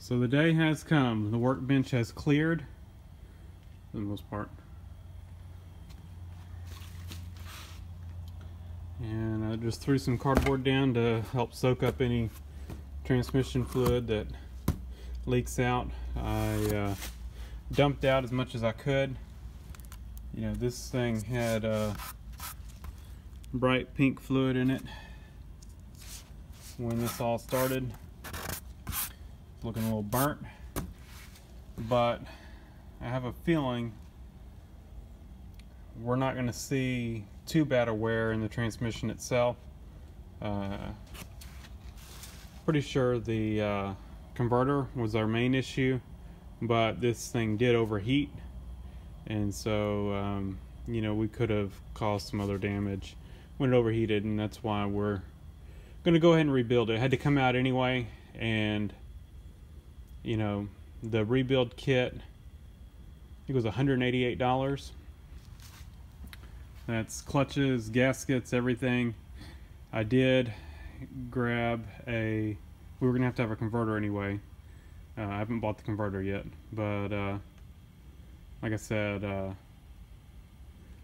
So the day has come. The workbench has cleared for the most part. And I just threw some cardboard down to help soak up any transmission fluid that leaks out. I dumped out as much as I could. You know, this thing had bright pink fluid in it when this all started. Looking a little burnt, but I have a feeling we're not going to see too bad a wear in the transmission itself. Pretty sure the converter was our main issue, but this thing did overheat, and so you know, we could have caused some other damage when it overheated, and that's why we're going to go ahead and rebuild it. It had to come out anyway, and you know, the rebuild kit, I think it was $188. That's clutches, gaskets, everything. I did grab we were gonna have to have a converter anyway. I haven't bought the converter yet, but like I said,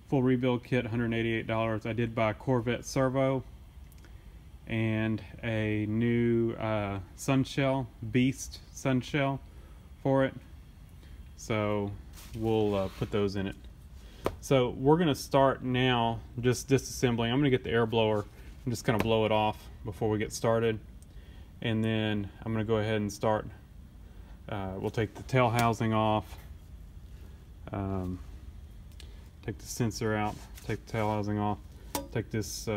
full rebuild kit, $188. I did buy a Corvette servo and a new sunshell, Beast sunshell for it, so we'll put those in it. So we're gonna start now just disassembling. I'm gonna get the air blower and just kind of blow it off before we get started, and then I'm gonna go ahead and start. We'll take the tail housing off, take the sensor out, take the tail housing off, take this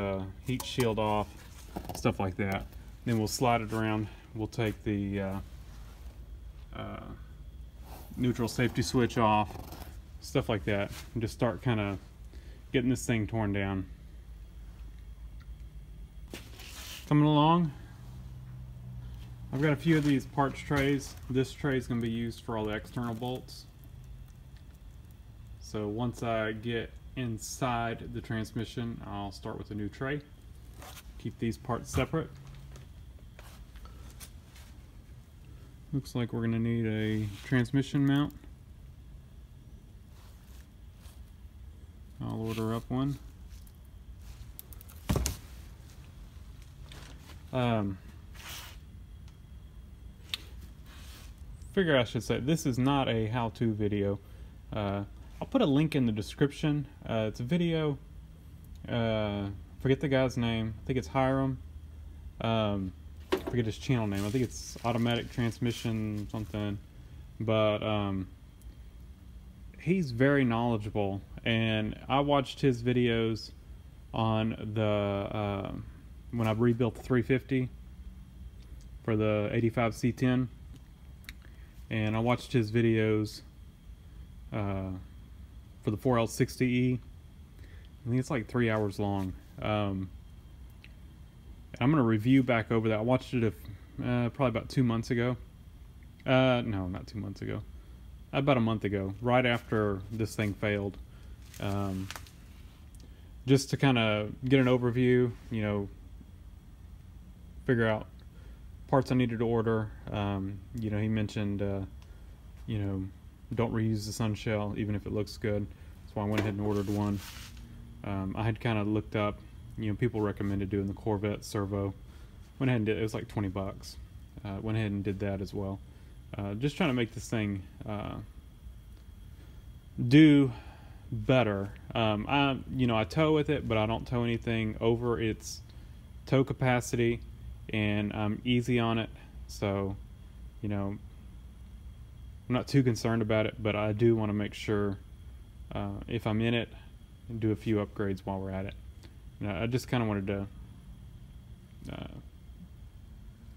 heat shield off, stuff like that. Then we'll slide it around. We'll take the neutral safety switch off, stuff like that, and just start kind of getting this thing torn down. Coming along, I've got a few of these parts trays. This tray is going to be used for all the external bolts. So once I get inside the transmission, I'll start with a new tray. Keep these parts separate. Looks like we're going to need a transmission mount. I'll order up one. Figure I should say, this is not a how-to video. I'll put a link in the description. It's a video, forget the guy's name, I think it's Hiram. Forget his channel name, I think it's Automatic Transmission something, but he's very knowledgeable, and I watched his videos on the when I rebuilt the 350 for the 85 C10, and I watched his videos for the 4L60E. I think it's like 3 hours long. I'm going to review back over that. I watched it probably about 2 months ago. No, not 2 months ago. About a month ago, right after this thing failed. Just to kind of get an overview, you know, figure out parts I needed to order. You know, he mentioned, you know, don't reuse the sunshell even if it looks good. That's why I went ahead and ordered one. I had kind of looked up, you know, people recommended doing the Corvette servo. Went ahead and did it. It was like 20 bucks. Went ahead and did that as well. Just trying to make this thing do better. You know, I tow with it, but I don't tow anything over its tow capacity, and I'm easy on it, so you know, I'm not too concerned about it, but I do want to make sure if I'm in it, do a few upgrades while we're at it. You know, I just kind of wanted to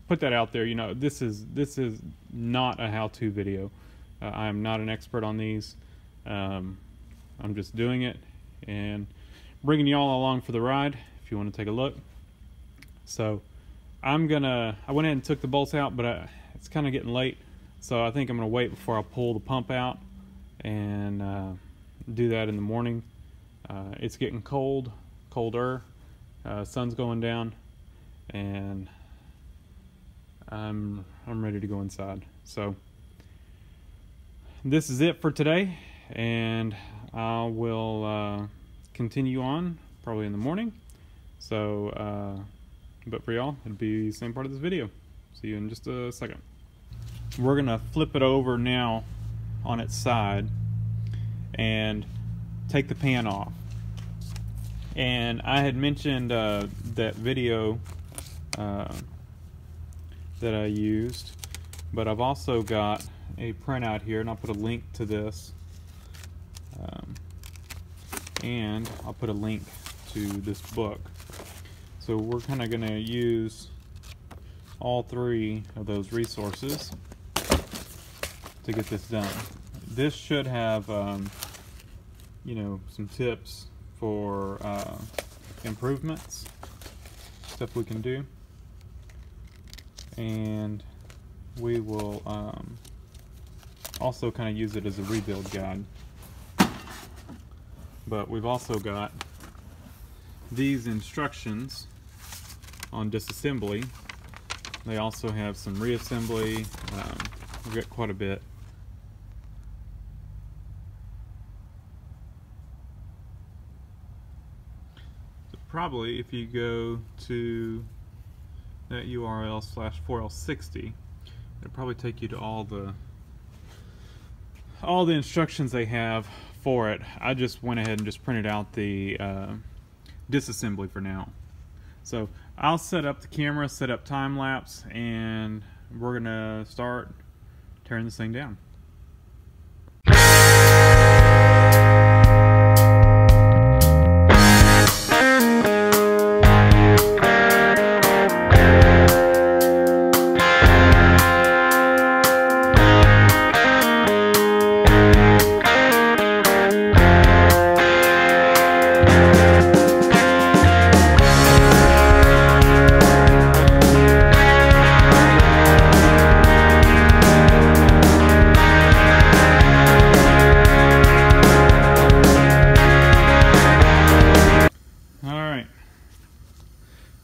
put that out there. You know, this is not a how-to video. I am not an expert on these. I'm just doing it and bringing y'all along for the ride if you want to take a look. So I went ahead and took the bolts out, but it's kind of getting late, so I think I'm gonna wait before I pull the pump out and do that in the morning. It's getting colder, sun's going down, and I'm I'm ready to go inside. So this is it for today, and I will continue on probably in the morning. So but for y'all, it'll be the same part of this video. See you in just a second. We're gonna flip it over now on its side and take the pan off. And I had mentioned that video that I used, but I've also got a printout here, and I'll put a link to this, and I'll put a link to this book. So we're kind of going to use all three of those resources to get this done. This should have you know, some tips for improvements, stuff we can do, and we will also kind of use it as a rebuild guide. But we've also got these instructions on disassembly. They also have some reassembly. We've got quite a bit. So probably if you go to that URL /4L60, it'll probably take you to all the instructions they have for it. I just went ahead and just printed out the disassembly for now. So I'll set up the camera, set up time lapse, and we're gonna start tearing this thing down.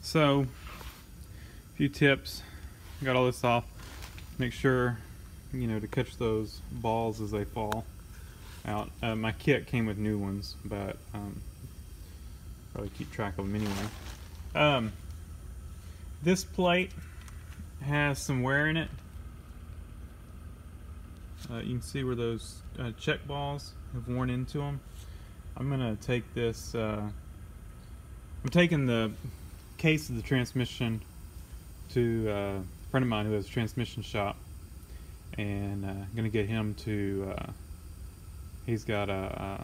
So, a few tips. Got all this off. Make sure, you know, to catch those balls as they fall out. My kit came with new ones, but probably keep track of them anyway. This plate has some wear in it. You can see where those check balls have worn into them. I'm gonna take this. I'm taking the case of the transmission to a friend of mine who has a transmission shop, and I'm gonna get him to he's got a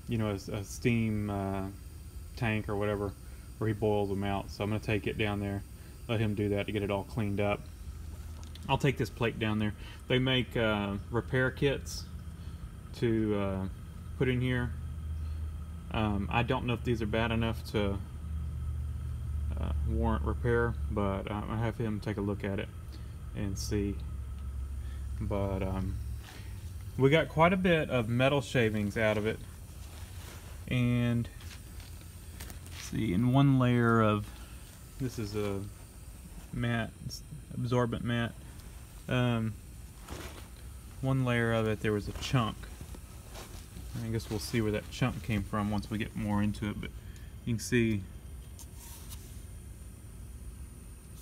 you know, a steam tank or whatever where he boils them out. So I'm gonna take it down there, let him do that to get it all cleaned up. I'll take this plate down there. They make repair kits to put in here. I don't know if these are bad enough to warrant repair, but I'll have him take a look at it and see. But we got quite a bit of metal shavings out of it, and let's see, in one layer of, this is a matte, absorbent matte, one layer of it there was a chunk. I guess we'll see where that chunk came from once we get more into it, but you can see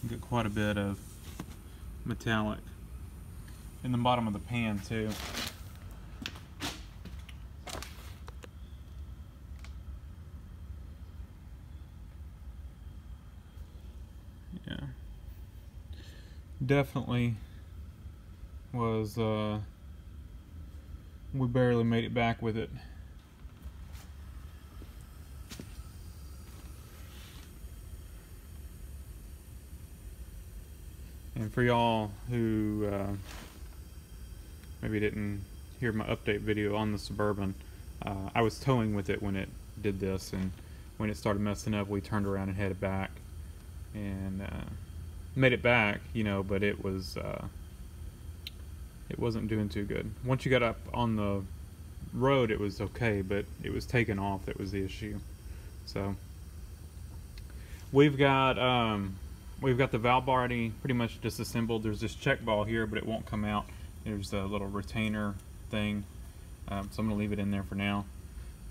you get quite a bit of metallic in the bottom of the pan too. Yeah, definitely was we barely made it back with it. And for y'all who maybe didn't hear my update video on the Suburban, I was towing with it when it did this, and when it started messing up, we turned around and headed back, and made it back, you know, but it wasn't doing too good. Once you got up on the road, it was okay, but it was taking off that was the issue. So we've got we've got the valve bar already pretty much disassembled. There's this check ball here, but it won't come out. There's a little retainer thing, so I'm going to leave it in there for now.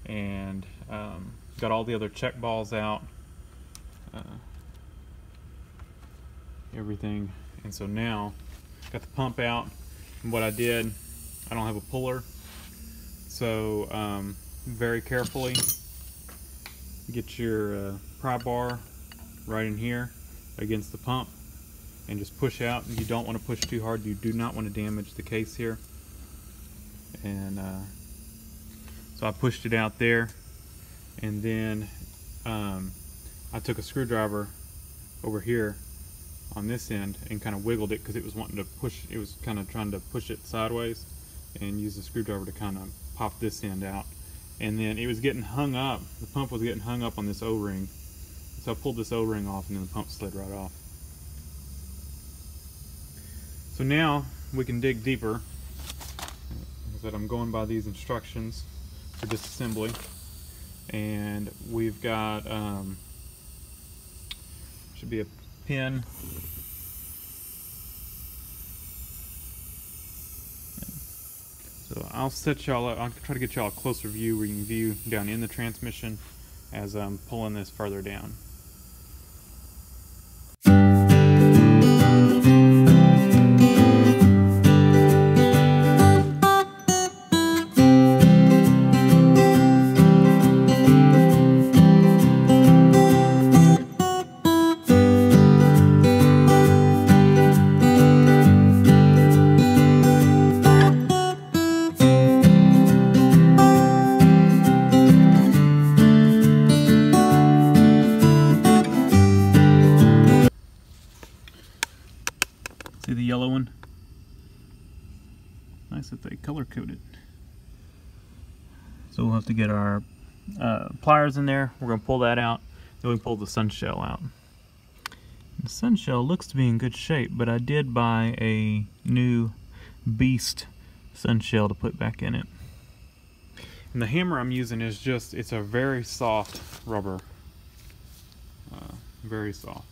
And got all the other check balls out, everything. And so now got the pump out. And what I did, I don't have a puller, so very carefully get your pry bar right in here against the pump and just push out. You don't want to push too hard. You do not want to damage the case here. And so I pushed it out there, and then I took a screwdriver over here on this end and kind of wiggled it because it was wanting to push. It was kind of trying to push it sideways, and use the screwdriver to kind of pop this end out. And then it was getting hung up. The pump was getting hung up on this O-ring. So I pulled this O-ring off, and then the pump slid right off. So now we can dig deeper. Like I said, I'm going by these instructions for disassembly. And we've got, should be a pin. So I'll set y'all up. I'll try to get y'all a closer view where you can view down in the transmission as I'm pulling this further down. See the yellow one? Nice that they color coded. So we'll have to get our pliers in there. We're going to pull that out. Then we pull the sun shell out. The sun shell looks to be in good shape, but I did buy a new beast sun shell to put back in it. And the hammer I'm using is just, it's a very soft rubber. Very soft.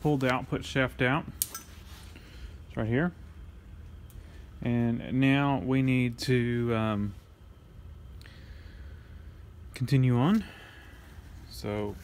Pulled the output shaft out. It's right here. And now we need to continue on. So